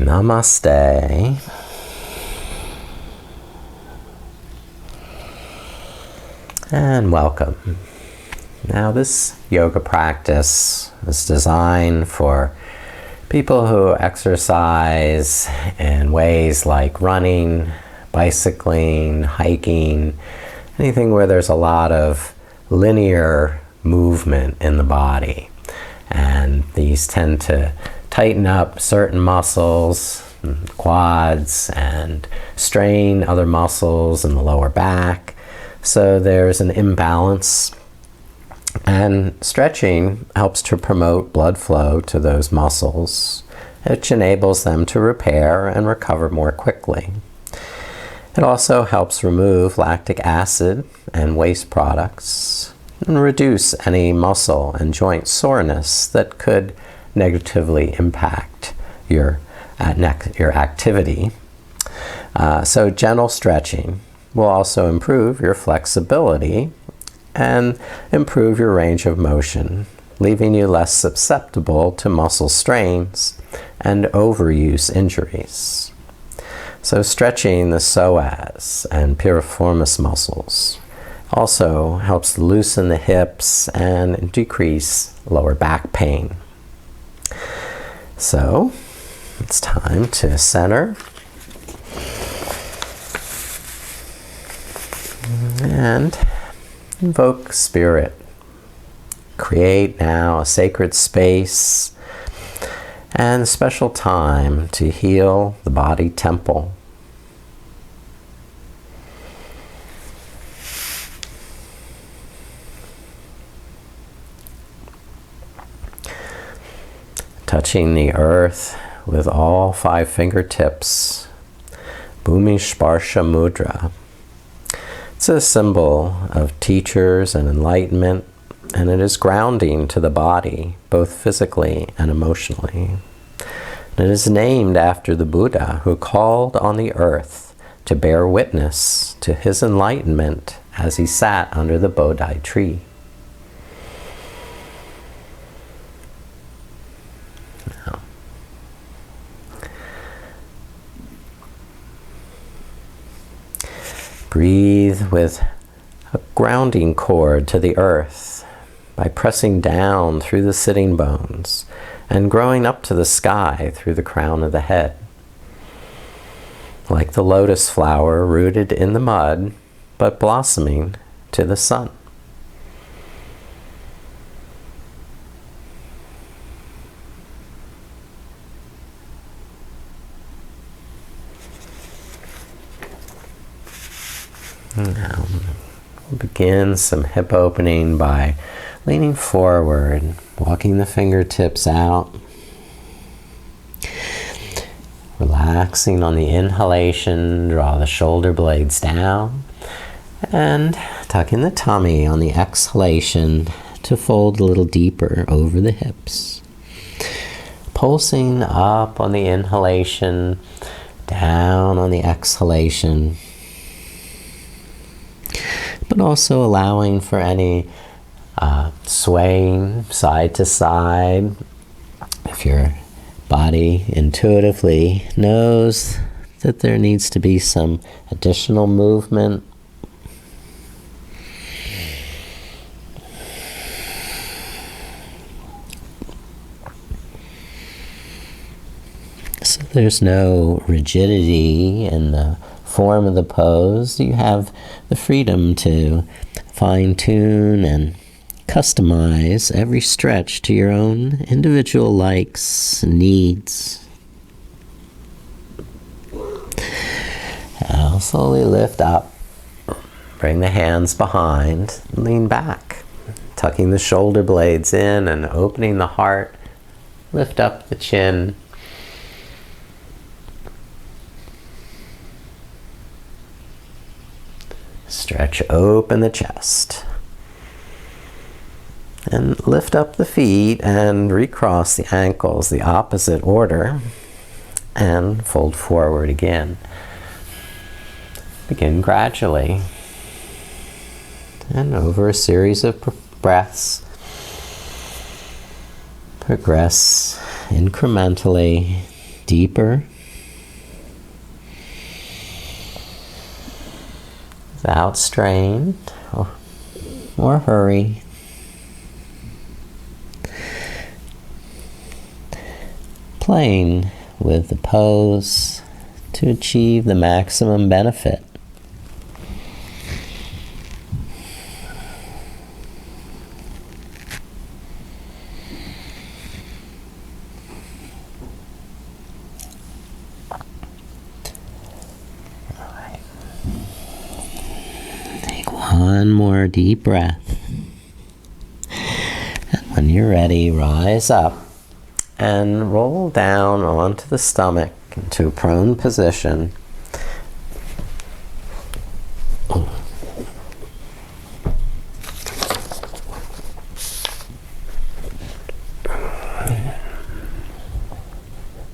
Namaste. And welcome. Now this yoga practice is designed for people who exercise in ways like running, bicycling, hiking, anything where there's a lot of linear movement in the body. And these tend to tighten up certain muscles, quads, and strain other muscles in the lower back. So there's an imbalance. And stretching helps to promote blood flow to those muscles, which enables them to repair and recover more quickly. It also helps remove lactic acid and waste products and reduce any muscle and joint soreness that could negatively impact your activity. So gentle stretching will also improve your flexibility and improve your range of motion, leaving you less susceptible to muscle strains and overuse injuries. So stretching the psoas and piriformis muscles also helps loosen the hips and decrease lower back pain. So it's time to center and invoke spirit. Create now a sacred space and a special time to heal the body temple. Touching the earth with all 5 fingertips, Bhumi Sparsha Mudra. It's a symbol of teachers and enlightenment, and it is grounding to the body, both physically and emotionally. And it is named after the Buddha who called on the earth to bear witness to his enlightenment as he sat under the Bodhi tree. Breathe with a grounding cord to the earth by pressing down through the sitting bones and growing up to the sky through the crown of the head. Like the lotus flower rooted in the mud, but blossoming to the sun. Now, we'll begin some hip opening by leaning forward, walking the fingertips out, relaxing on the inhalation, draw the shoulder blades down, and tucking the tummy on the exhalation to fold a little deeper over the hips. Pulsing up on the inhalation, down on the exhalation, but also allowing for any swaying side to side. If your body intuitively knows that there needs to be some additional movement, so there's no rigidity in the form of the pose. You have the freedom to fine-tune and customize every stretch to your own individual likes and needs. Now slowly lift up, bring the hands behind, lean back, tucking the shoulder blades in and opening the heart, lift up the chin. Stretch open the chest. And lift up the feet and recross the ankles the opposite order and fold forward again. Begin gradually. And over a series of breaths, progress incrementally deeper without strain or hurry. Playing with the pose to achieve the maximum benefit. One more deep breath. And when you're ready, rise up and roll down onto the stomach into a prone position.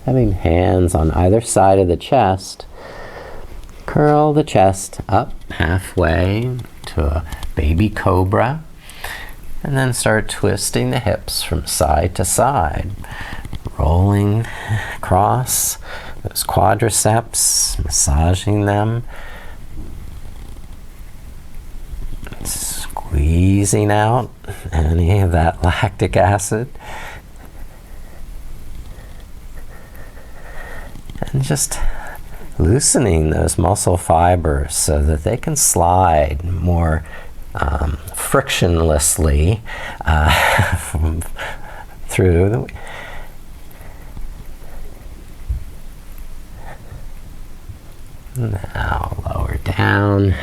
Having hands on either side of the chest, curl the chest up halfway to a baby cobra, and then start twisting the hips from side to side, rolling across those quadriceps, massaging them, squeezing out any of that lactic acid, and just loosening those muscle fibers so that they can slide more frictionlessly through. Now lower down,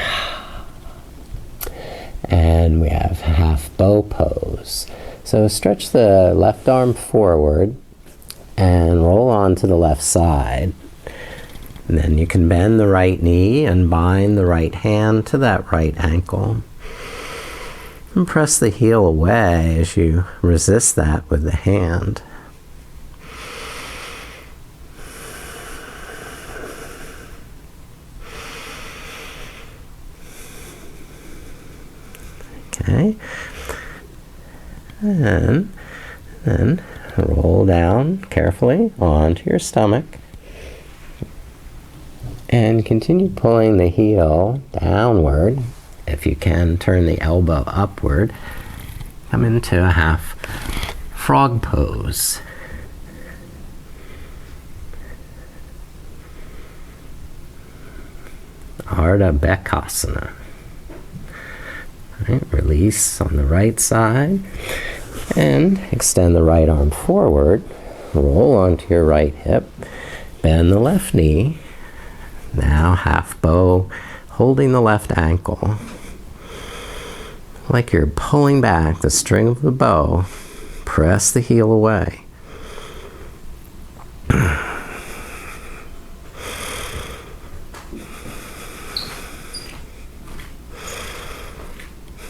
and we have half bow pose. So stretch the left arm forward and roll onto the left side. And then you can bend the right knee and bind the right hand to that right ankle. And press the heel away as you resist that with the hand. Okay. And then roll down carefully onto your stomach. And continue pulling the heel downward. If you can, turn the elbow upward. Come into a half frog pose. Ardha Bekasana. Right, release on the right side. And extend the right arm forward. Roll onto your right hip. Bend the left knee. Now half bow, holding the left ankle. Like you're pulling back the string of the bow, press the heel away.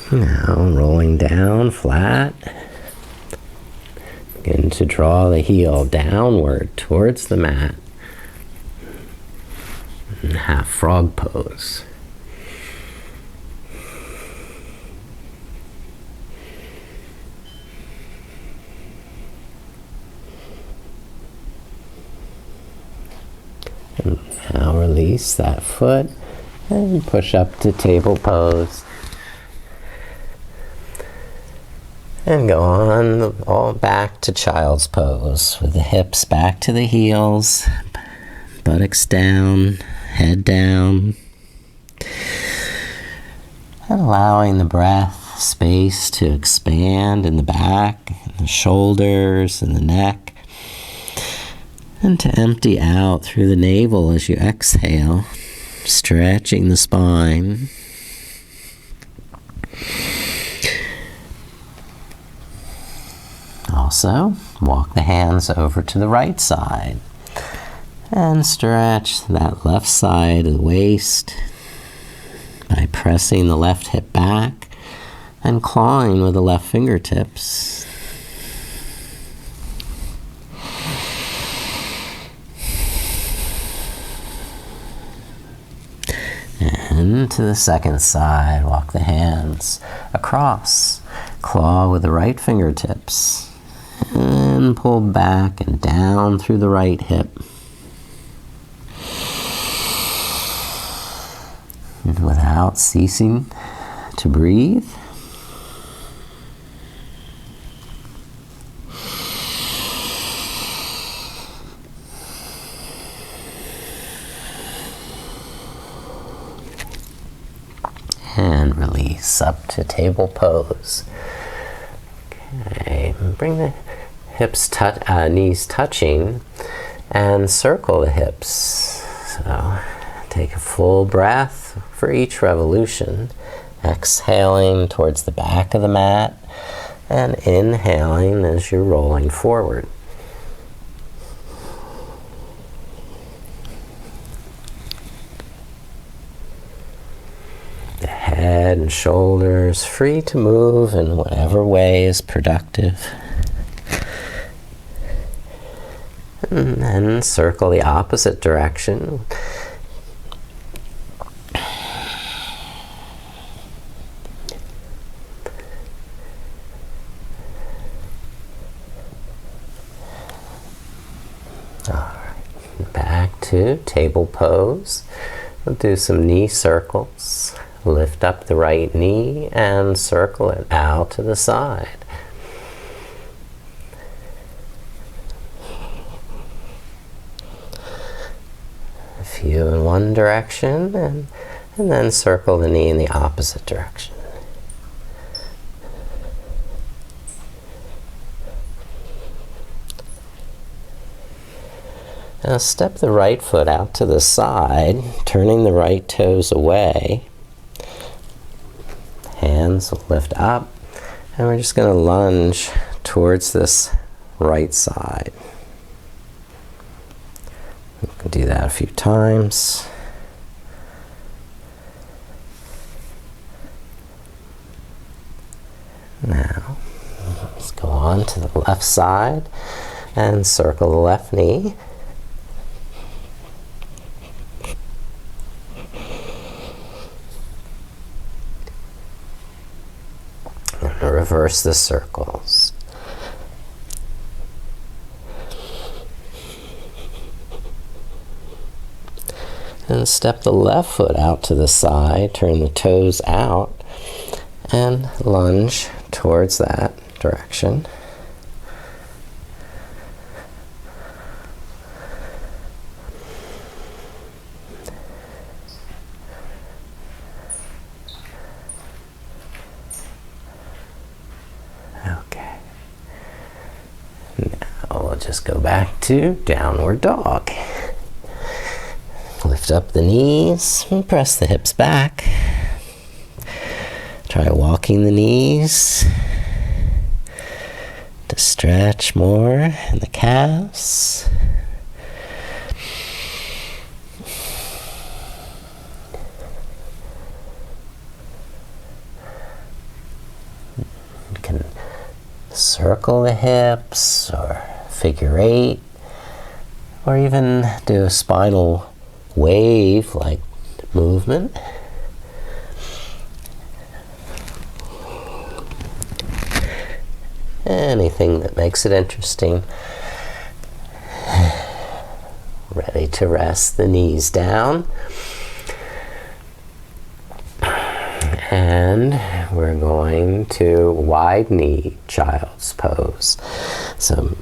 Now rolling down flat. Begin to draw the heel downward towards the mat. And half frog pose. And now release that foot and push up to table pose. And go on all back to child's pose with the hips back to the heels, buttocks down, head down. And allowing the breath space to expand in the back, the shoulders, and the neck. And to empty out through the navel as you exhale, stretching the spine. Also, walk the hands over to the right side and stretch that left side of the waist by pressing the left hip back and clawing with the left fingertips. And to the second side, walk the hands across, claw with the right fingertips. And pull back and down through the right hip. And without without ceasing to breathe. And release up to table pose. Okay, bring the hips, knees touching, and circle the hips. So take a full breath for each revolution, exhaling towards the back of the mat, and inhaling as you're rolling forward. The head and shoulders free to move in whatever way is productive. And then circle the opposite direction. Alright, back to table pose. We'll do some knee circles. Lift up the right knee and circle it out to the side. A few in one direction, and then circle the knee in the opposite direction. Now step the right foot out to the side, turning the right toes away. Hands will lift up, and we're just going to lunge towards this right side. We can do that a few times. Now, let's go on to the left side and circle the left knee. Reverse the circles. And step the left foot out to the side, turn the toes out, and lunge towards that direction. Just go back to downward dog. Lift up the knees and press the hips back. Try walking the knees to stretch more in the calves. You can circle the hips or figure 8, or even do a spinal wave like movement. Anything that makes it interesting. Ready to rest the knees down. And we're going to wide knee child's pose. So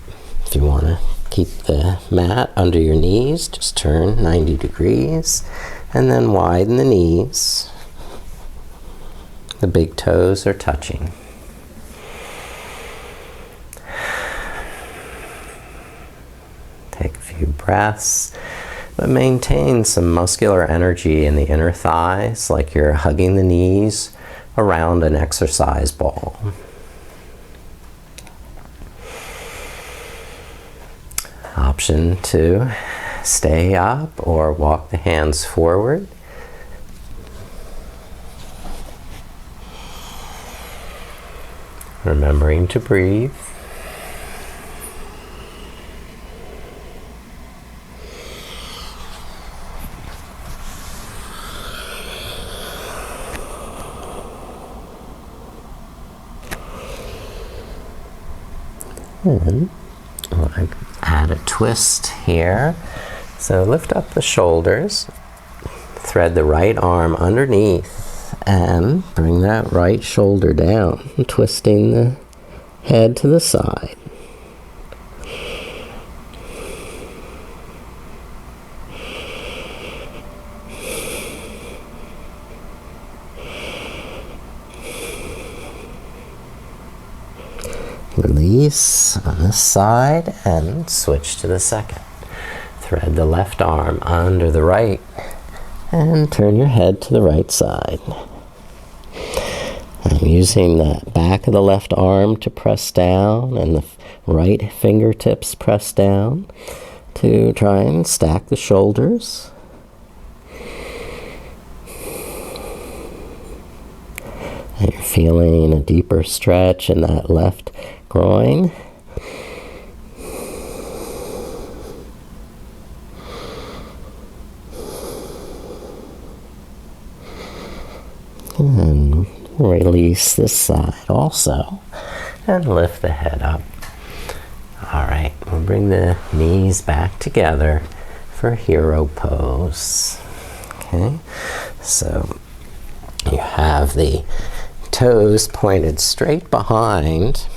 if you want to keep the mat under your knees, just turn 90 degrees and then widen the knees. The big toes are touching. Take a few breaths, but maintain some muscular energy in the inner thighs, like you're hugging the knees around an exercise ball. Option to stay up or walk the hands forward. Remembering to breathe. And I add a twist here. So lift up the shoulders, thread the right arm underneath and bring that right shoulder down, twisting the head to the side. Release on this side and switch to the second. Thread the left arm under the right and turn your head to the right side. I'm using the back of the left arm to press down and the right fingertips press down to try and stack the shoulders. And you're feeling a deeper stretch in that left groin. And release this side also. And lift the head up. All right, we'll bring the knees back together for hero pose. Okay, so you have the toes pointed straight behind,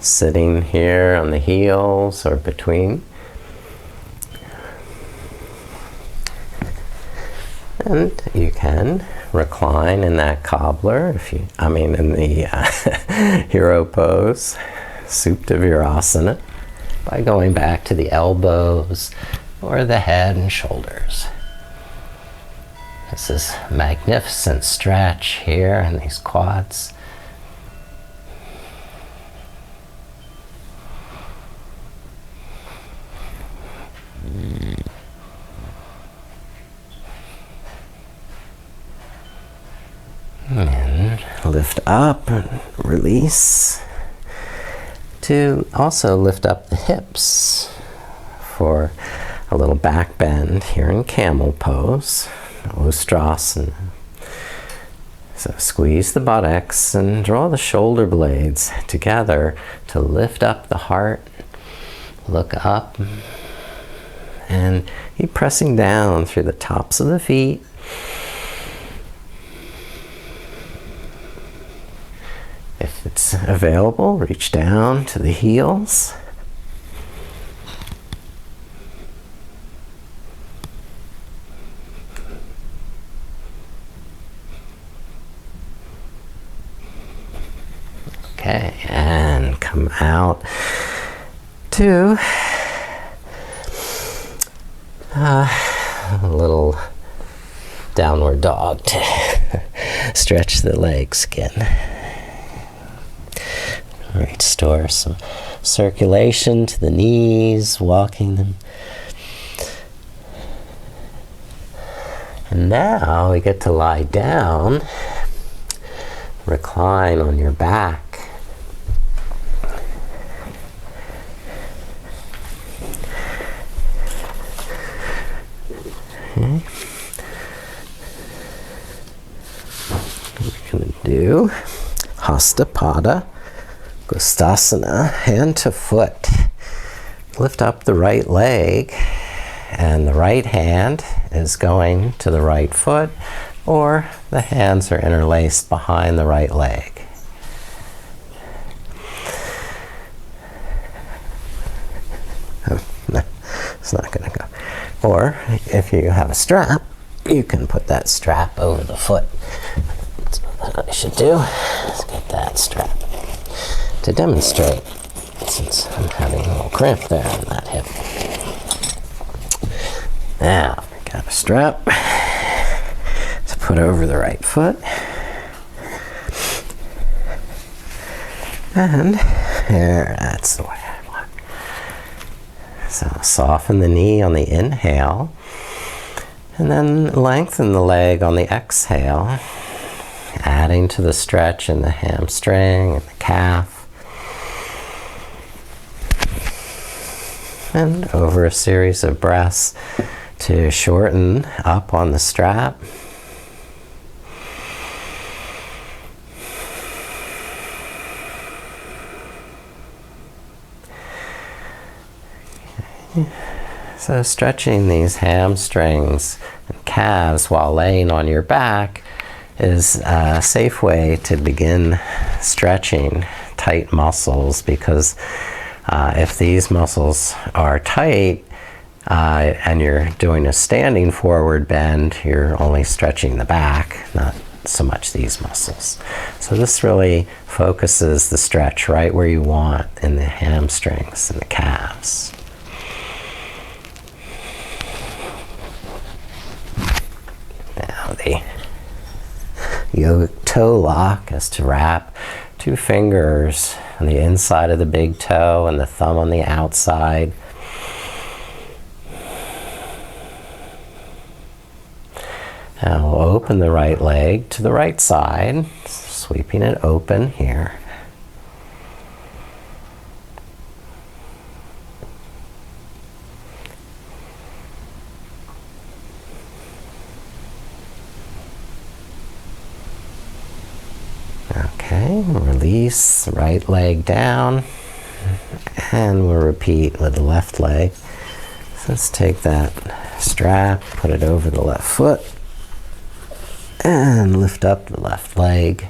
sitting here on the heels or between. And you can recline in that cobbler, in the hero pose, Supta Virasana, by going back to the elbows or the head and shoulders. This is a magnificent stretch here in these quads. And lift up and release. To also lift up the hips for a little back bend here in camel pose, Ustrasana. So squeeze the buttocks and draw the shoulder blades together to lift up the heart. Look up and keep pressing down through the tops of the feet. If it's available, reach down to the heels. Okay, and come out to a little downward dog to stretch the leg skin. Restore some circulation to the knees, walking them. And now we get to lie down, recline on your back. Okay. We're going to do Hasta-pada Gustasana, hand to foot. Lift up the right leg, and the right hand is going to the right foot, or the hands are interlaced behind the right leg. Oh, no, it's not going to go. Or if you have a strap, you can put that strap over the foot. That's what I should do. Let's get that strap to demonstrate, since I'm having a little cramp there in that hip. Now, got a strap to put over the right foot. And here, that's the way I want. So soften the knee on the inhale, and then lengthen the leg on the exhale, adding to the stretch in the hamstring and the calf. And over a series of breaths to shorten up on the strap. Okay. So stretching these hamstrings and calves while laying on your back is a safe way to begin stretching tight muscles, because if these muscles are tight and you're doing a standing forward bend, you're only stretching the back, not so much these muscles. So this really focuses the stretch right where you want in the hamstrings and the calves. Now the yogic toe lock is to wrap 2 fingers on the inside of the big toe and the thumb on the outside. Now we'll open the right leg to the right side, sweeping it open here. Okay, release the right leg down, and we'll repeat with the left leg. So let's take that strap, put it over the left foot, and lift up the left leg,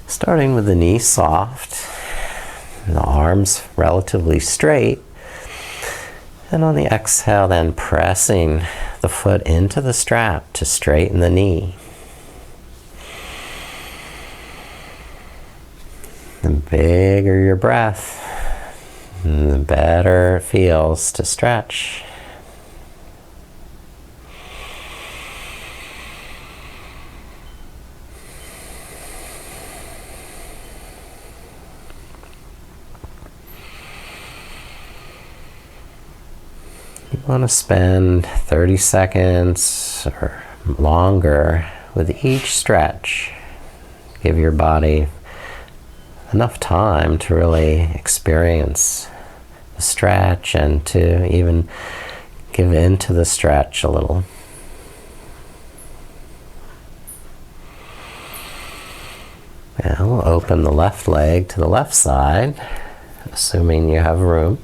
starting with the knee soft, and the arms relatively straight, and on the exhale then pressing the foot into the strap to straighten the knee. The bigger your breath, the better it feels to stretch. You want to spend 30 seconds or longer with each stretch. Give your body enough time to really experience the stretch and to even give in to the stretch a little. Now we'll open the left leg to the left side, assuming you have room.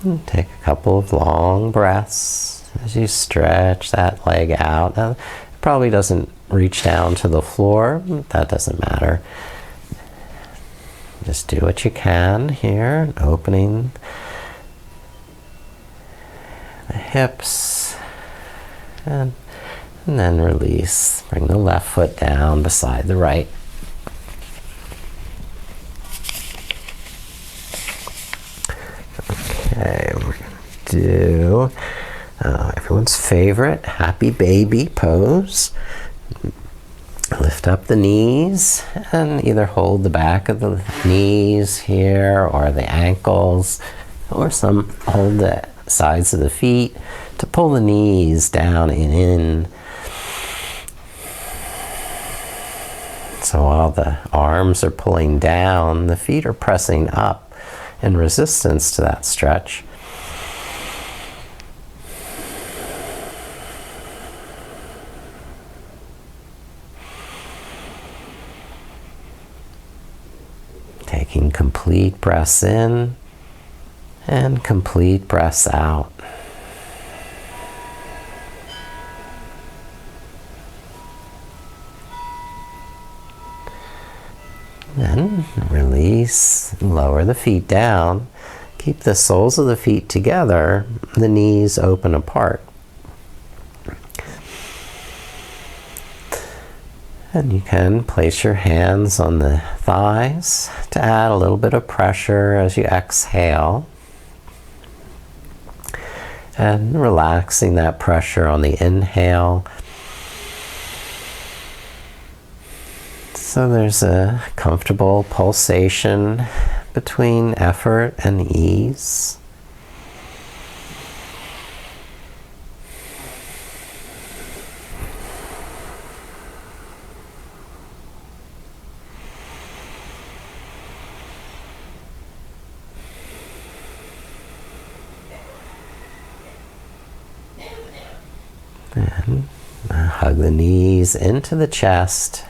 And take a couple of long breaths as you stretch that leg out. Now, it probably doesn't reach down to the floor. That doesn't matter. Just do what you can here, opening the hips, and then release. Bring the left foot down beside the right. Okay, we're going to do everyone's favorite happy baby pose. Lift up the knees and either hold the back of the knees here or the ankles, or some hold the sides of the feet to pull the knees down and in. So while the arms are pulling down, the feet are pressing up in resistance to that stretch. Taking complete breaths in and complete breaths out. Then release, lower the feet down. Keep the soles of the feet together, the knees open apart. And you can place your hands on the thighs to add a little bit of pressure as you exhale. And relaxing that pressure on the inhale. So there's a comfortable pulsation between effort and ease. And hug the knees into the chest.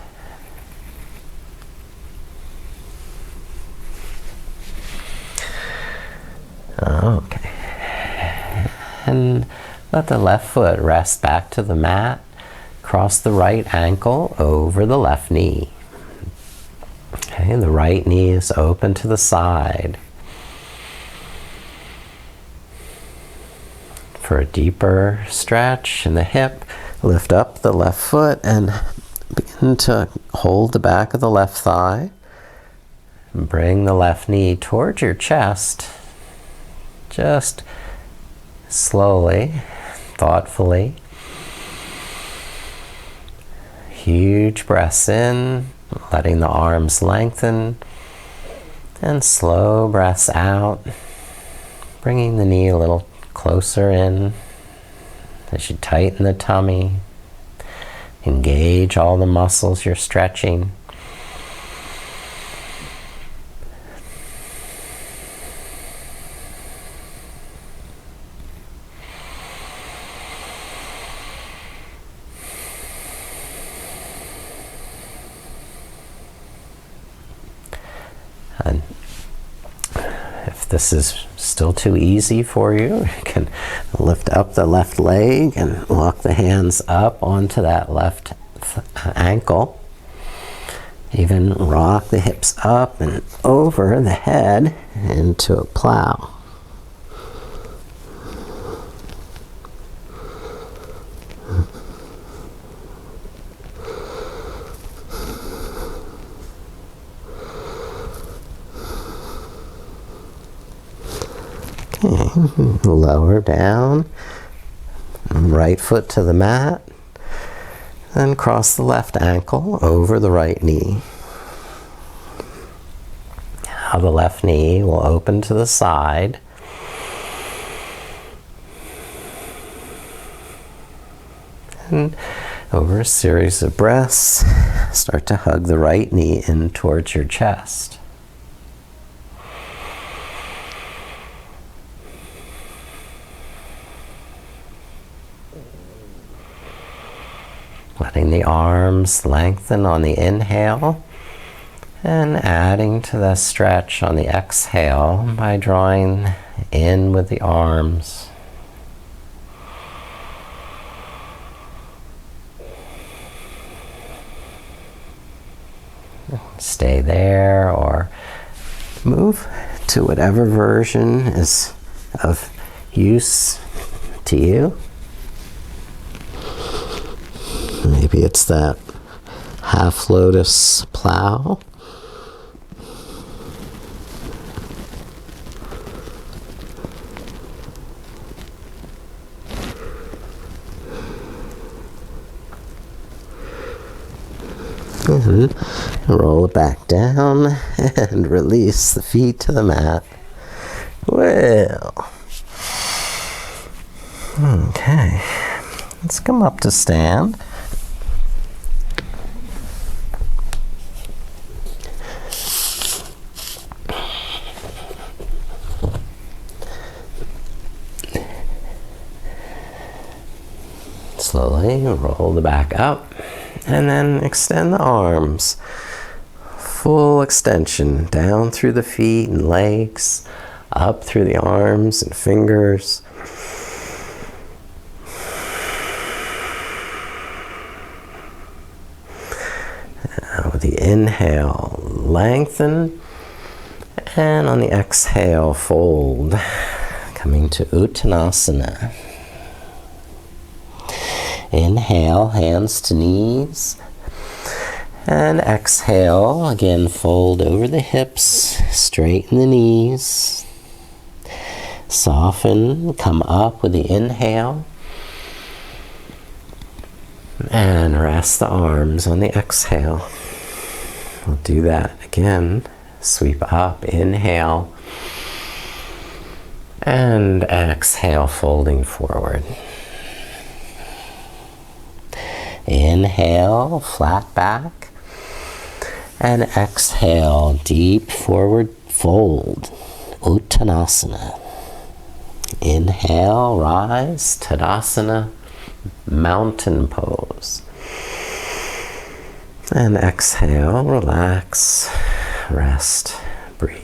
Let the left foot rest back to the mat. Cross the right ankle over the left knee. Okay, the right knee is open to the side. For a deeper stretch in the hip, lift up the left foot and begin to hold the back of the left thigh. Bring the left knee towards your chest. Just slowly, thoughtfully. Huge breaths in, letting the arms lengthen. And slow breaths out, bringing the knee a little closer in as you tighten the tummy. Engage all the muscles you're stretching. And if this is still too easy for you, you can lift up the left leg and walk the hands up onto that left ankle. Even rock the hips up and over the head into a plow. Okay, lower down, right foot to the mat, then cross the left ankle over the right knee. Now the left knee will open to the side. And over a series of breaths, start to hug the right knee in towards your chest. Letting the arms lengthen on the inhale and adding to the stretch on the exhale by drawing in with the arms. Stay there or move to whatever version is of use to you. Maybe it's that half lotus plow. And roll it back down and release the feet to the mat. Well, okay, let's come up to stand. Slowly roll the back up and then extend the arms. Full extension down through the feet and legs, up through the arms and fingers. Now with the inhale, lengthen, and on the exhale, fold, coming to Uttanasana. Inhale, hands to knees, and exhale, again fold over the hips, straighten the knees, soften, come up with the inhale, and rest the arms on the exhale. We'll do that again, sweep up, inhale, and exhale, folding forward. Inhale, flat back, and exhale, deep forward fold, Uttanasana. Inhale, rise, Tadasana, mountain pose. And exhale, relax, rest, breathe.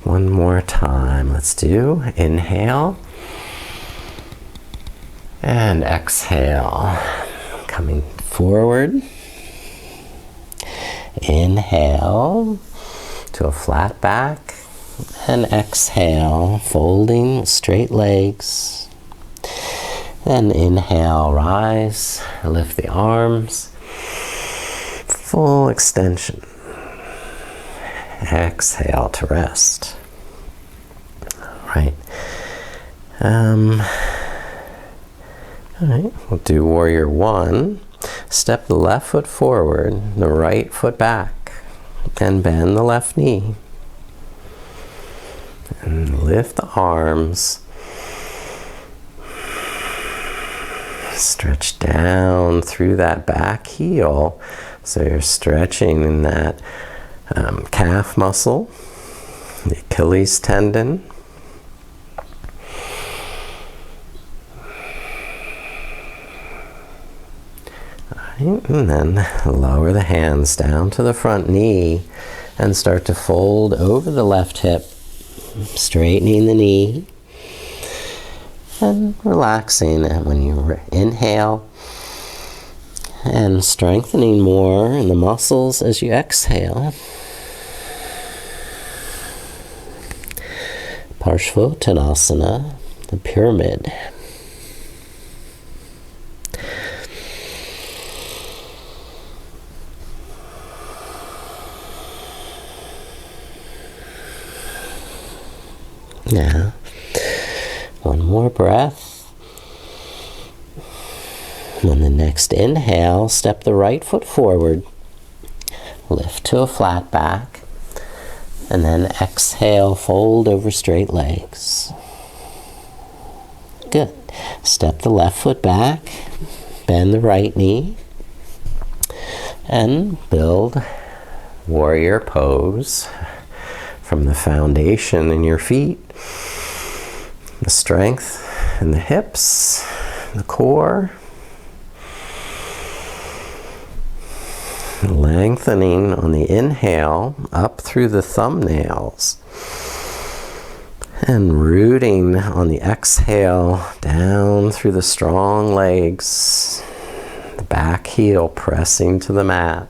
One more time, let's do, inhale, And exhale, coming forward. Inhale to a flat back. And exhale, folding straight legs. Then inhale, rise, lift the arms. Full extension. Exhale to rest. All right. All right, we'll do warrior one. Step the left foot forward, the right foot back, and bend the left knee. And lift the arms. Stretch down through that back heel. So you're stretching in that calf muscle, the Achilles tendon. And then lower the hands down to the front knee and start to fold over the left hip, straightening the knee and relaxing. And when you inhale and strengthening more in the muscles as you exhale. Parshvottanasana, the pyramid. Now, one more breath. On the next inhale, step the right foot forward. Lift to a flat back. And then exhale, fold over straight legs. Good. Step the left foot back. Bend the right knee. And build warrior pose from the foundation in your feet. The strength in the hips, the core. Lengthening on the inhale up through the thumbnails. And rooting on the exhale down through the strong legs. The back heel pressing to the mat.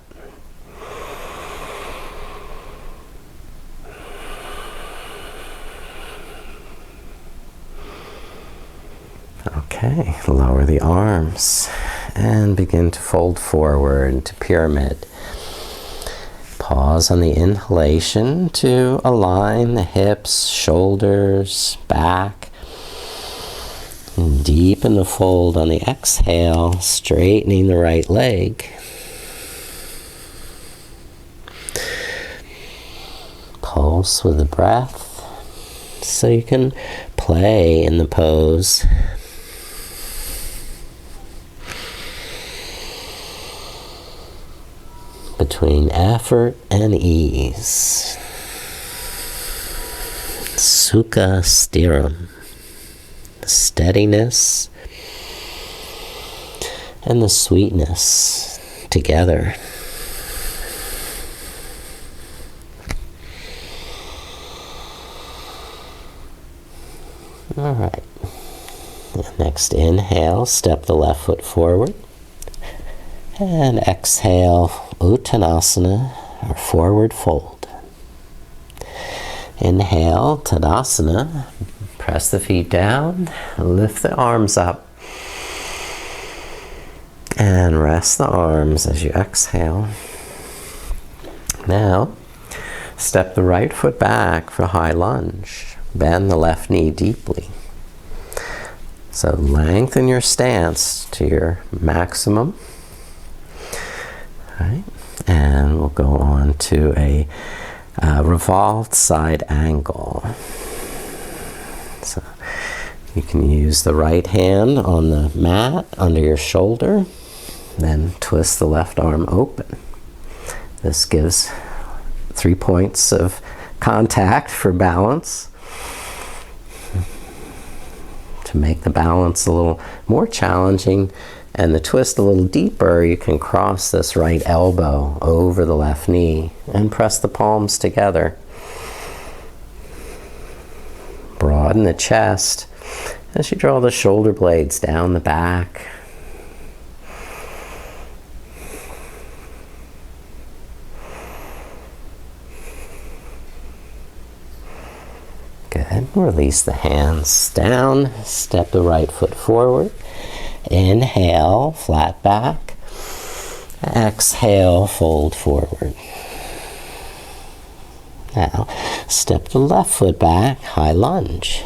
Okay, lower the arms and begin to fold forward to pyramid. Pause on the inhalation to align the hips, shoulders, back. And deepen the fold on the exhale, straightening the right leg. Pulse with the breath so you can play in the pose. Between effort and ease. Sukha stiram. The steadiness and the sweetness together. All right. Next inhale, step the left foot forward. And exhale, Uttanasana, or forward fold. Inhale, Tadasana. Press the feet down, lift the arms up. And rest the arms as you exhale. Now, step the right foot back for high lunge. Bend the left knee deeply. So lengthen your stance to your maximum. All right. And we'll go on to a revolved side angle. So you can use the right hand on the mat under your shoulder, then twist the left arm open. This gives 3 points of contact for balance. To make the balance a little more challenging and the twist a little deeper, you can cross this right elbow over the left knee and press the palms together. Broaden the chest As you draw the shoulder blades down the back, good. Release the hands down. Step the right foot forward. Inhale, flat back. Exhale, fold forward. Now, step the left foot back, high lunge.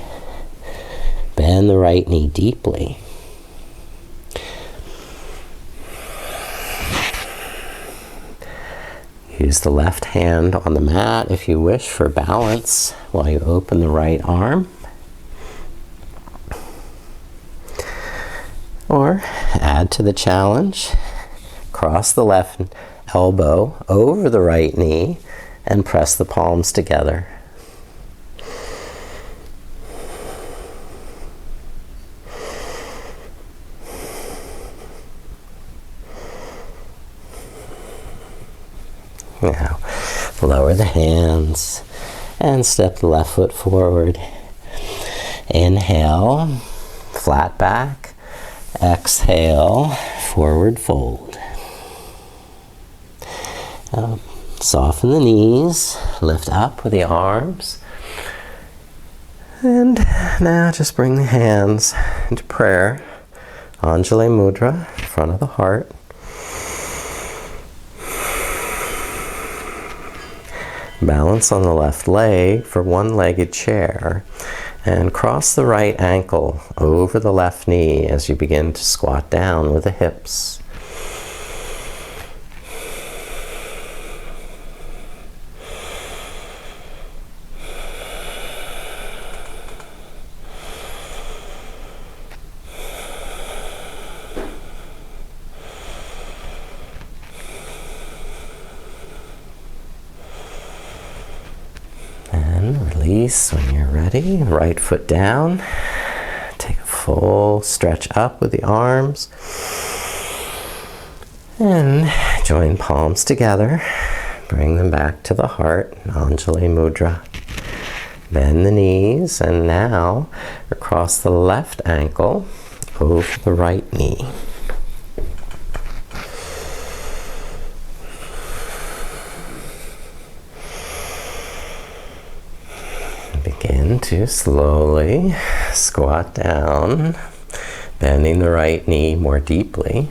Bend the right knee deeply. Use the left hand on the mat if you wish for balance while you open the right arm. Or add to the challenge. Cross the left elbow over the right knee and press the palms together. Now, lower the hands and step the left foot forward. Inhale, flat back. Exhale, forward fold. Now, soften the knees, lift up with the arms. And now just bring the hands into prayer. Anjali Mudra, front of the heart. Balance on the left leg for one-legged chair, and cross the right ankle over the left knee as you begin to squat down with the hips. Release when you're ready. Right foot down. Take a full stretch up with the arms. And join palms together. Bring them back to the heart. Anjali Mudra. Bend the knees, and now across the left ankle over the right knee. Begin to slowly squat down, bending the right knee more deeply.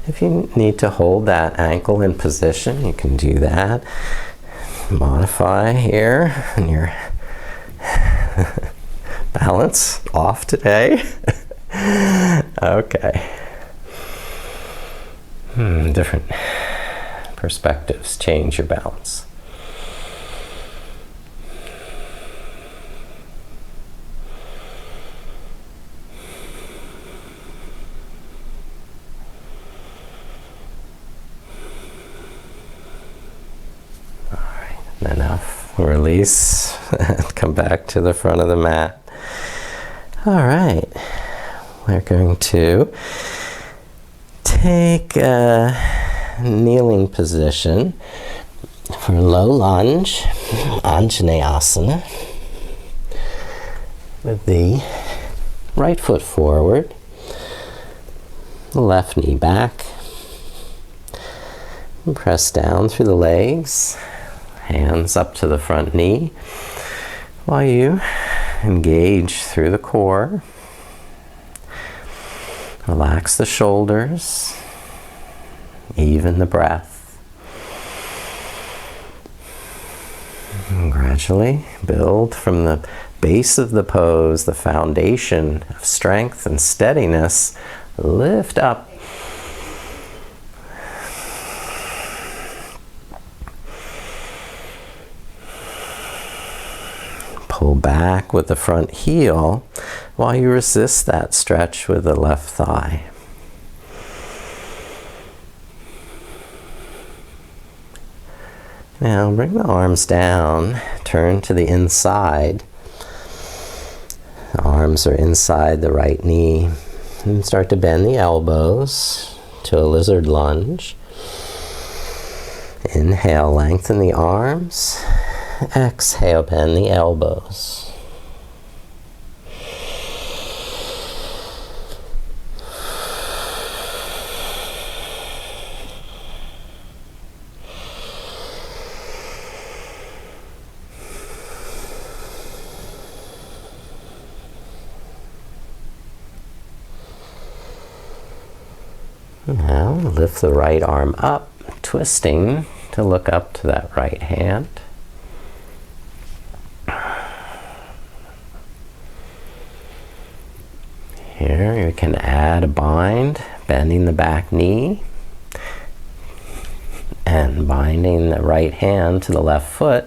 If you need to hold that ankle in position, you can do that. Modify here, and your balance off today. Okay. Different perspectives change your balance. Enough. Release. Come back to the front of the mat. All right. We're going to take a kneeling position for low lunge, Anjaneyasana, with the right foot forward, the left knee back, and press down through the legs. Hands up to the front knee while you engage through the core. Relax the shoulders. Even the breath. And gradually build from the base of the pose, the foundation of strength and steadiness. Lift up. Pull back with the front heel while you resist that stretch with the left thigh. Now bring the arms down, turn to the inside. The arms are inside the right knee. And start to bend the elbows to a lizard lunge. Inhale, lengthen the arms. Exhale, bend the elbows. Now lift the right arm up, twisting to look up to that right hand. Here you can add a bind, bending the back knee and binding the right hand to the left foot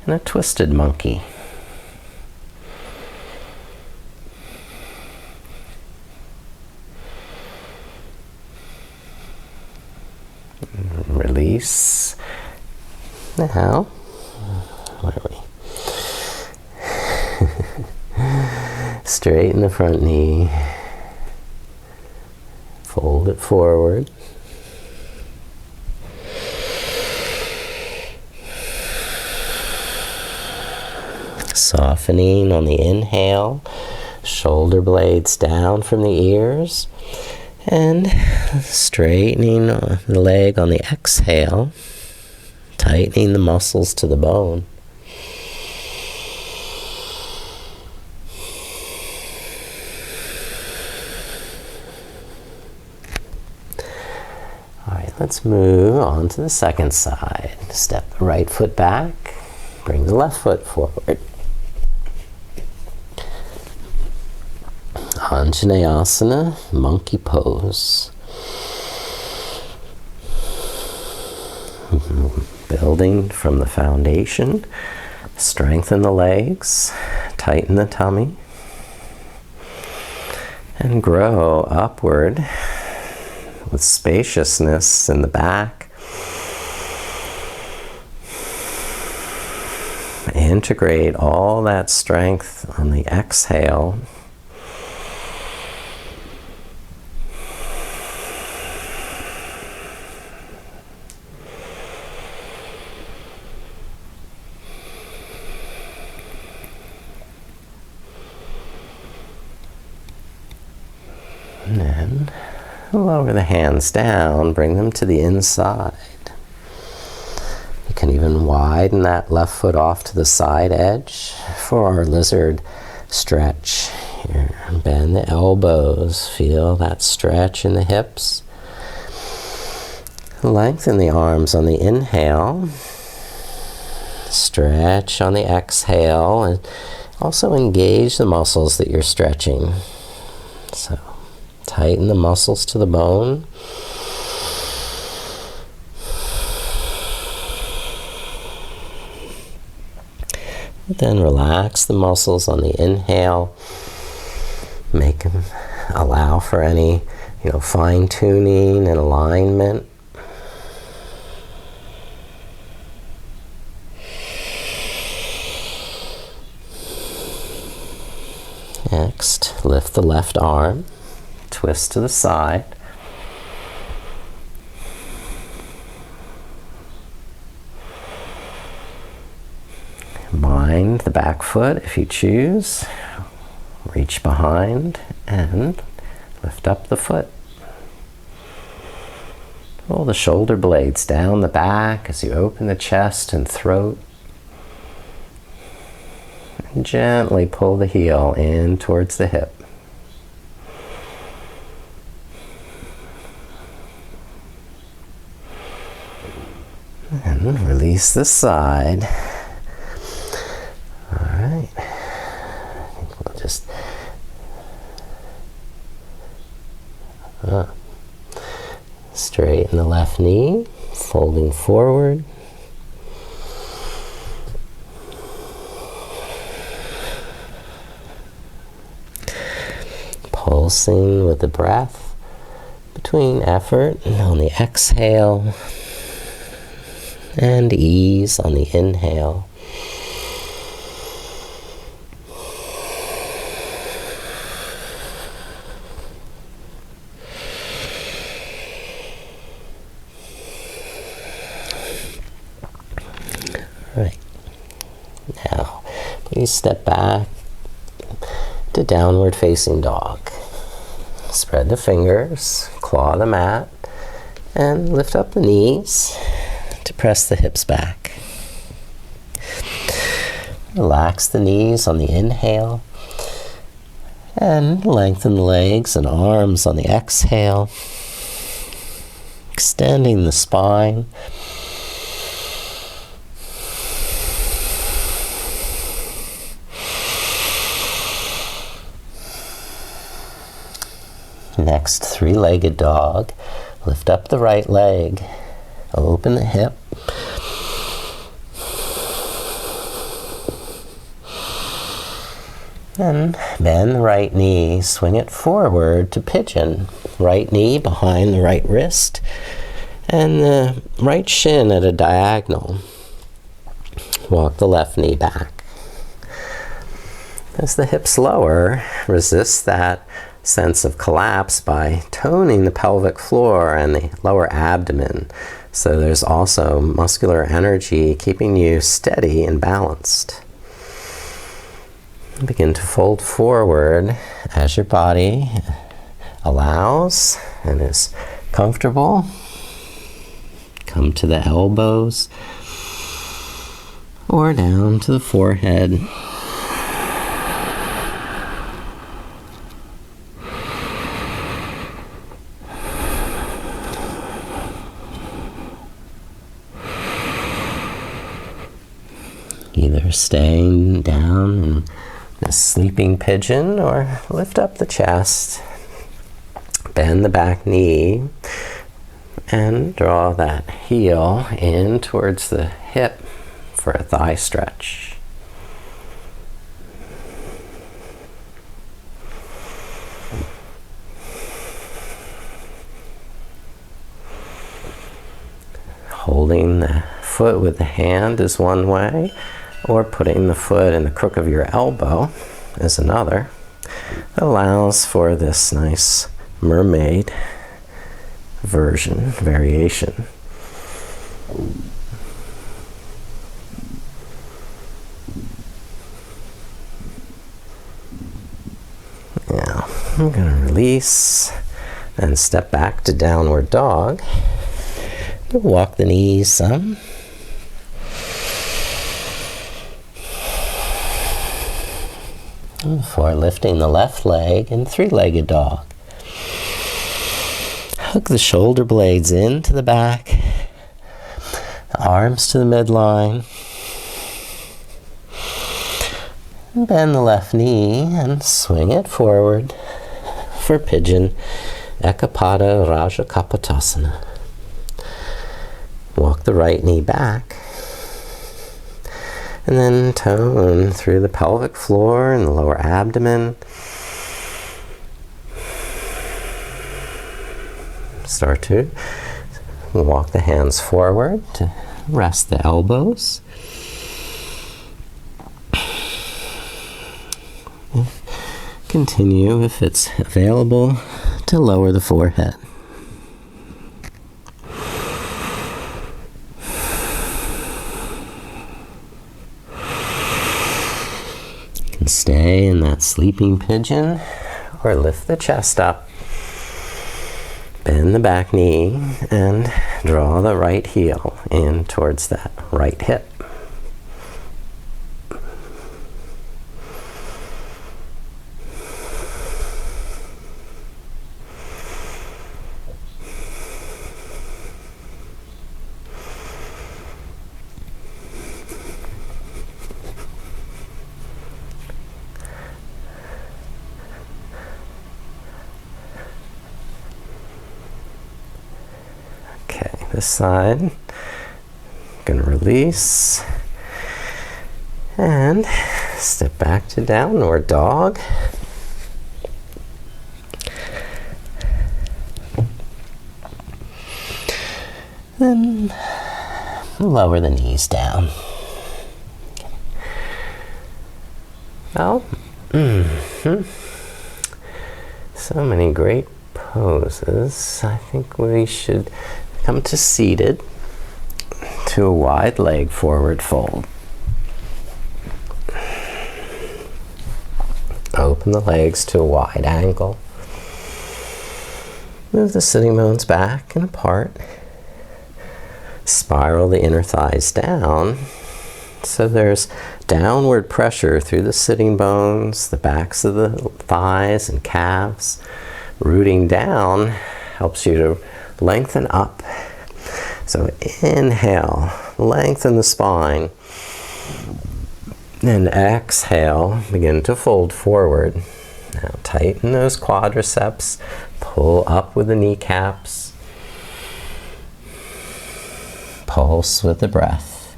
in a twisted monkey. Release. Now, where are we? Straighten the front knee. Fold it forward. Softening on the inhale, shoulder blades down from the ears. And straightening the leg on the exhale, tightening the muscles to the bone. All right, let's move on to the second side. Step the right foot back, bring the left foot forward. Anjaneyasana, monkey pose. Building from the foundation, strengthen the legs, tighten the tummy, and grow upward with spaciousness in the back. Integrate all that strength on the exhale. And then lower the hands down, bring them to the inside. You can even widen that left foot off to the side edge for our lizard stretch. Here, bend the elbows, feel that stretch in the hips. Lengthen the arms on the inhale. Stretch on the exhale, and also engage the muscles that you're stretching. So tighten the muscles to the bone. Then relax the muscles on the inhale. Make them allow for any, fine tuning and alignment. Next, lift the left arm. Twist to the side. Bind the back foot if you choose. Reach behind and lift up the foot. Roll the shoulder blades down the back as you open the chest and throat. And gently pull the heel in towards the hip. And release this side. All right. I think we'll just straighten the left knee, folding forward. Pulsing with the breath between effort on the exhale and ease on the inhale. All right. Now, please step back to downward facing dog. Spread the fingers, claw the mat, and lift up the knees to press the hips back. Relax the knees on the inhale and lengthen the legs and arms on the exhale. extending the spine. Next, three-legged dog. Lift up the right leg, open the hip. Then bend the right knee, swing it forward to pigeon. Right knee behind the right wrist, and the right shin at a diagonal. Walk the left knee back. As the hips lower, resist that sense of collapse by toning the pelvic floor and the lower abdomen. So there's also muscular energy keeping you steady and balanced. Begin to fold forward as your body allows and is comfortable. Come to the elbows or down to the forehead. Either staying down in a sleeping pigeon or lift up the chest, bend the back knee, and draw that heel in towards the hip for a thigh stretch. Holding the foot with the hand is one way, or putting the foot in the crook of your elbow is another. That allows for this nice mermaid variation. Now, I'm going to release and step back to downward dog. Walk the knees some. Before lifting the left leg in three-legged dog. Hook the shoulder blades into the back, the arms to the midline. Bend the left knee and swing it forward for pigeon, Ekapada Raja Kapotasana. Walk the right knee back. And then tone through the pelvic floor and the lower abdomen. Start to walk the hands forward to rest the elbows. Continue, if it's available, to lower the forehead. Stay in that sleeping pigeon or lift the chest up. Bend the back knee and draw the right heel in towards that right hip. This side, gonna release and step back to downward dog. Then lower the knees down. Well, so many great poses. I think we should come to seated, to a wide leg forward fold. Open the legs to a wide angle. Move the sitting bones back and apart. Spiral the inner thighs down so there's downward pressure through the sitting bones, the backs of the thighs and calves. Rooting down helps you to lengthen up. So inhale, lengthen the spine. And exhale, begin to fold forward. Now tighten those quadriceps, pull up with the kneecaps. Pulse with the breath.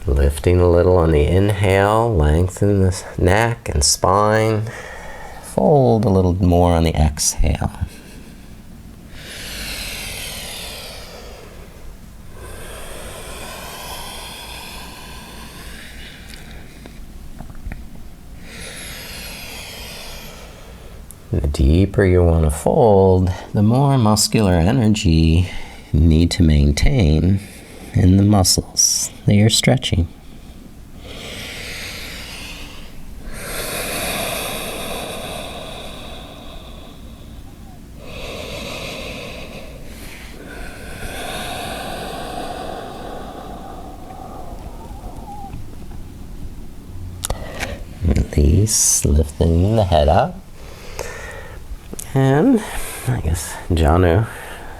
Lifting a little on the inhale, lengthen the neck and spine. Fold a little more on the exhale. The deeper you want to fold, the more muscular energy you need to maintain in the muscles that you're stretching. Release, lifting the head up. And I guess Janu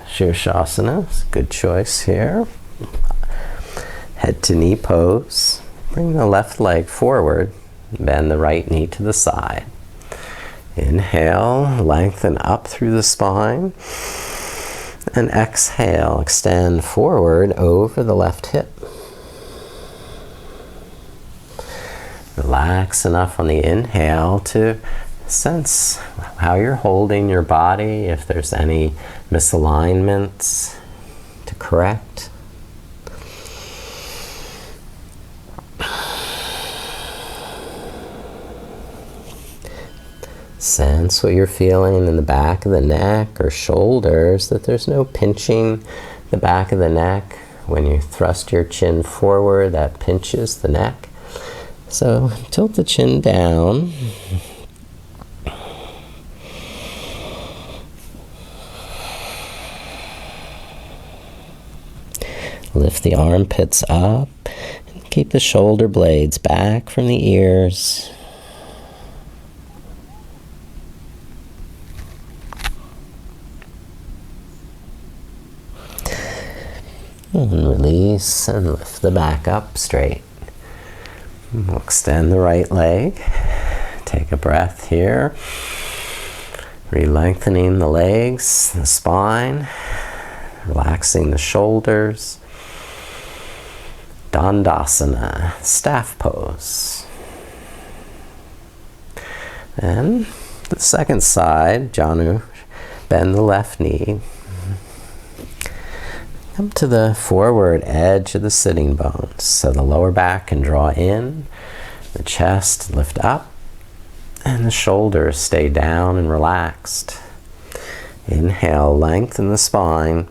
Shirshasana is a good choice here. Head to knee pose. Bring the left leg forward. Bend the right knee to the side. Inhale, lengthen up through the spine. And exhale, extend forward over the left hip. Relax enough on the inhale to sense how you're holding your body, if there's any misalignments to correct. Sense what you're feeling in the back of the neck or shoulders, that there's no pinching the back of the neck. When you thrust your chin forward, that pinches the neck. So tilt the chin down. Lift the armpits up and keep the shoulder blades back from the ears. And release and lift the back up straight. We'll extend the right leg. Take a breath here. Re-lengthening the legs, the spine, relaxing the shoulders. Dandasana, staff pose. And the second side, Janu, bend the left knee. Come to the forward edge of the sitting bones, so the lower back can draw in, the chest lift up, and the shoulders stay down and relaxed. Inhale, lengthen the spine,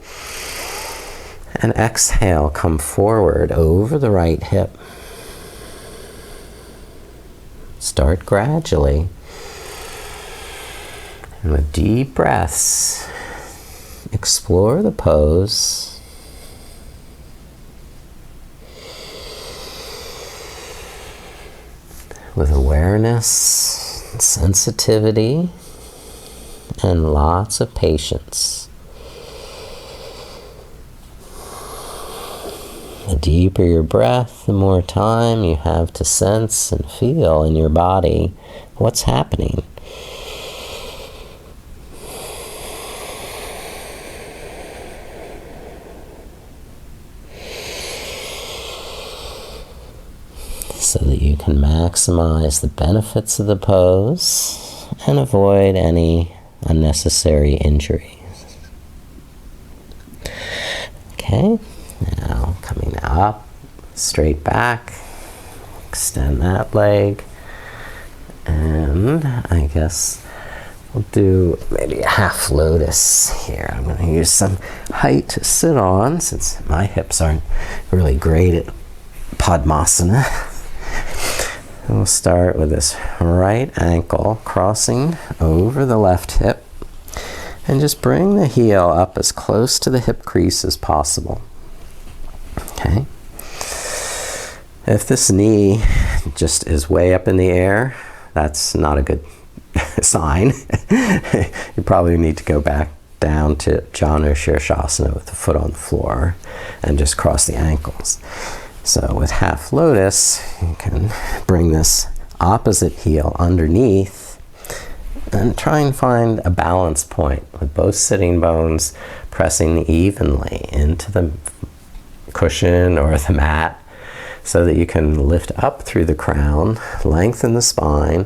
and exhale, come forward over the right hip. Start gradually, and with deep breaths, explore the pose. With awareness, sensitivity, and lots of patience. The deeper your breath, the more time you have to sense and feel in your body what's happening. So that you can maximize the benefits of the pose and avoid any unnecessary injuries. Okay, now coming up, straight back, extend that leg, and I guess we'll do maybe a half lotus here. I'm going to use some height to sit on since my hips aren't really great at Padmasana. We'll start with this right ankle crossing over the left hip and just bring the heel up as close to the hip crease as possible. Okay. If this knee just is way up in the air, that's not a good sign, you probably need to go back down to Janu Shirshasana with the foot on the floor and just cross the ankles. So with half lotus, you can bring this opposite heel underneath and try and find a balance point with both sitting bones pressing evenly into the cushion or the mat so that you can lift up through the crown, lengthen the spine,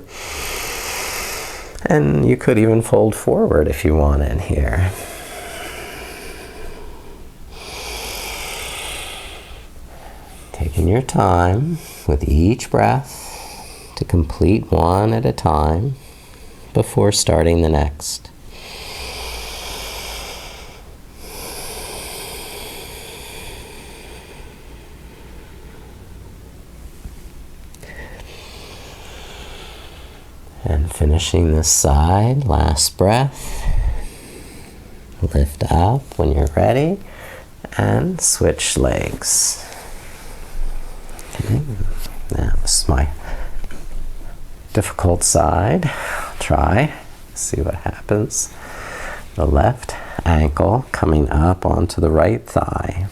and you could even fold forward if you wanted here. Taking your time with each breath to complete one at a time before starting the next. And finishing this side, last breath. Lift up when you're ready and switch legs. Okay. Now this is my difficult side. I'll try, see what happens. The left ankle coming up onto the right thigh.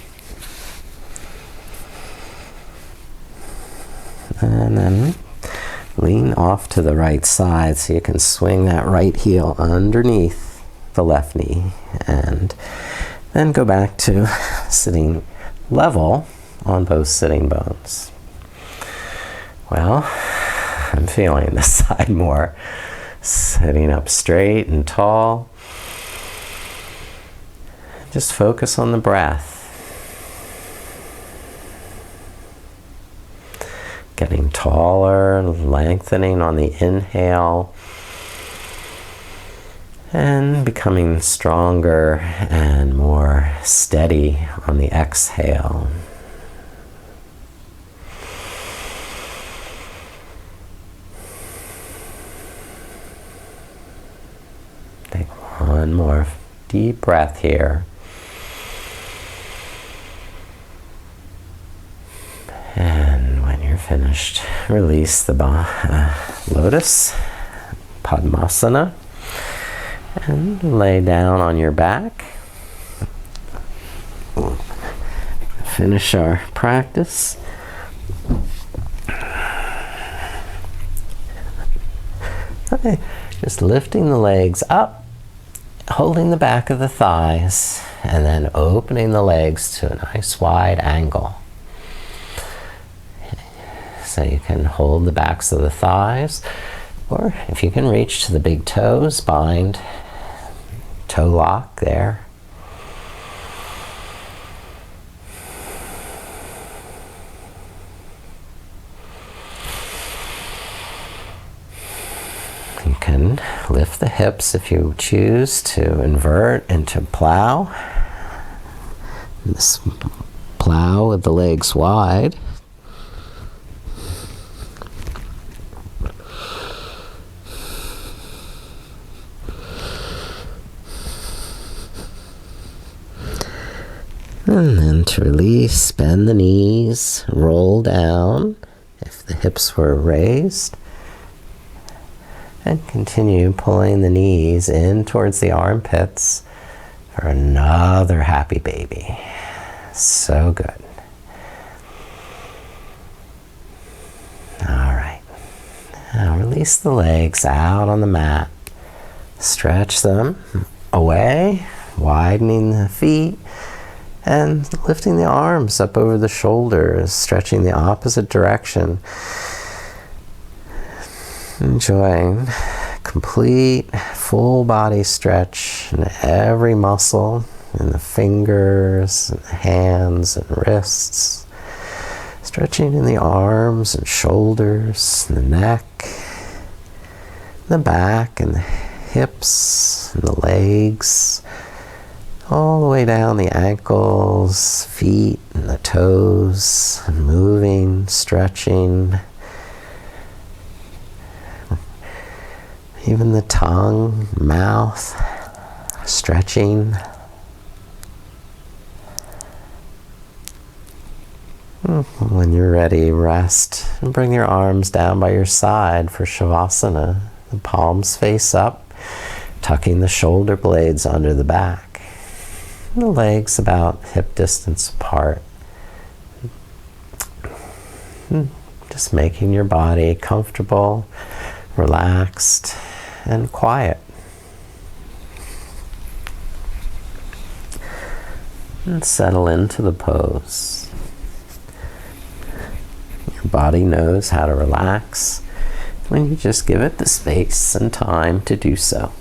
And then lean off to the right side so you can swing that right heel underneath the left knee, and then go back to sitting level on both sitting bones. Well, I'm feeling this side more. Sitting up straight and tall. Just focus on the breath. Getting taller, lengthening on the inhale, and becoming stronger and more steady on the exhale. Take one more deep breath here. And when you're finished, release the lotus, Padmasana, and lay down on your back. Finish our practice. Okay, just lifting the legs up, holding the back of the thighs, and then opening the legs to a nice wide angle. So you can hold the backs of the thighs, or if you can reach to the big toes, bind toe lock there. You can lift the hips if you choose to invert into plow. This plow with the legs wide. And then to release, bend the knees, roll down if the hips were raised. And continue pulling the knees in towards the armpits for another happy baby. So good. All right. Now release the legs out on the mat. Stretch them away, widening the feet. And lifting the arms up over the shoulders, stretching the opposite direction. Enjoying complete full body stretch in every muscle, in the fingers, and the hands and wrists. Stretching in the arms and shoulders, and the neck, the back and the hips and the legs. All the way down the ankles, feet, and the toes, moving, stretching. Even the tongue, mouth, stretching. When you're ready, rest and bring your arms down by your side for Shavasana. The palms face up, tucking the shoulder blades under the back. And the legs about hip distance apart. Just making your body comfortable, relaxed, and quiet. And settle into the pose. Your body knows how to relax when you just give it the space and time to do so.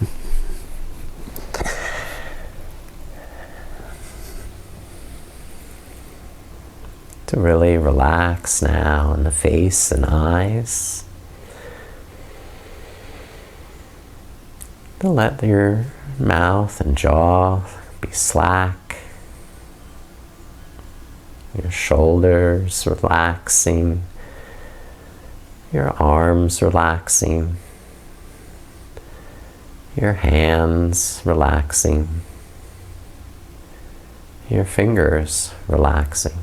To really relax now in the face and eyes. To let your mouth and jaw be slack. Your shoulders relaxing. Your arms relaxing. Your hands relaxing. Your fingers relaxing.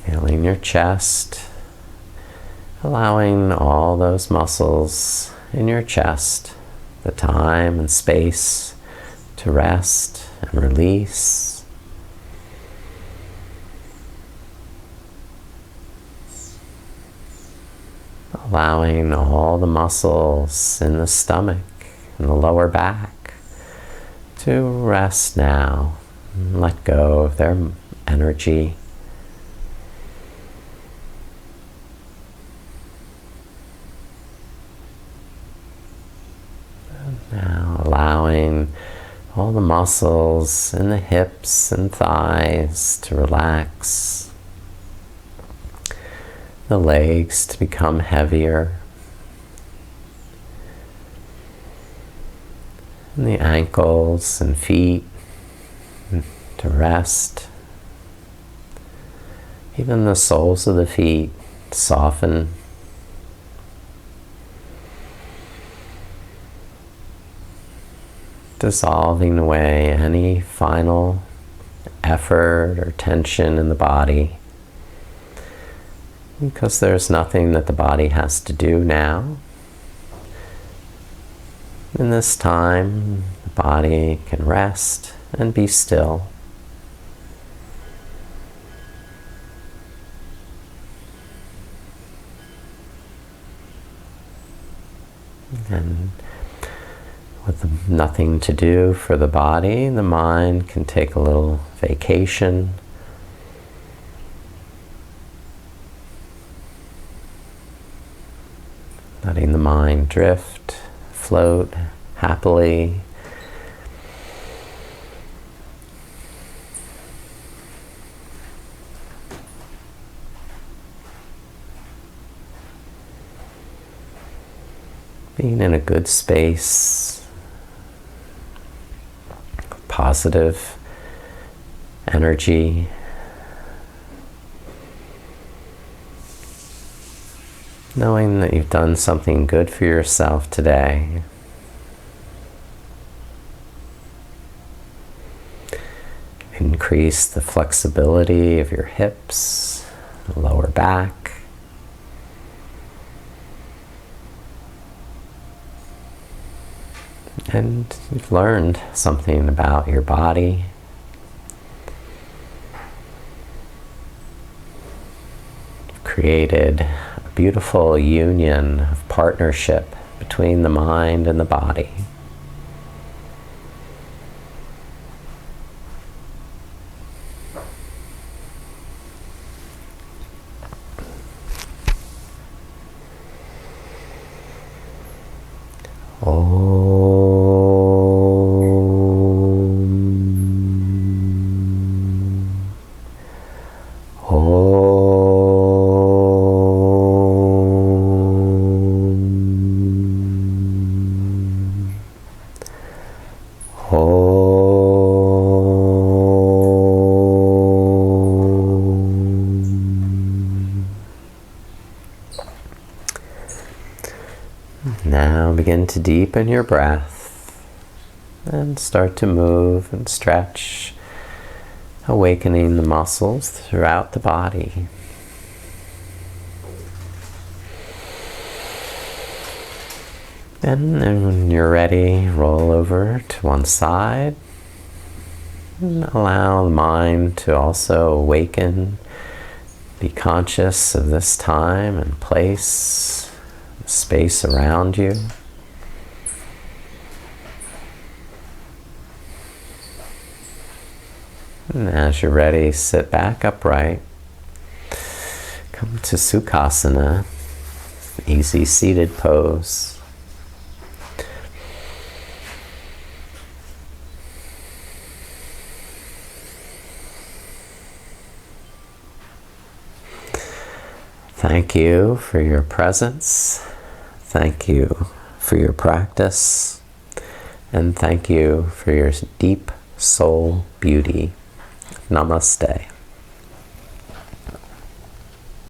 Feeling your chest, allowing all those muscles in your chest the time and space to rest and release. Allowing all the muscles in the stomach and the lower back to rest now and let go of their energy. Now allowing all the muscles in the hips and thighs to relax. The legs to become heavier. And the ankles and feet to rest. Even the soles of the feet soften. Dissolving away any final effort or tension in the body, because there's nothing that the body has to do now. In this time, the body can rest and be still. And with nothing to do for the body, the mind can take a little vacation. Letting the mind drift, float happily. Being in a good space. Positive energy. Knowing that you've done something good for yourself today. Increase the flexibility of your hips, the lower back. And you've learned something about your body. You've created a beautiful union of partnership between the mind and the body. Now begin to deepen your breath and start to move and stretch awakening the muscles throughout the body. And then when you're ready, roll over to one side. And allow the mind to also awaken. Be conscious of this time and place, the space around you. And as you're ready, sit back upright. Come to Sukhasana, easy seated pose. Thank you for your presence. Thank you for your practice. And thank you for your deep soul beauty. Namaste.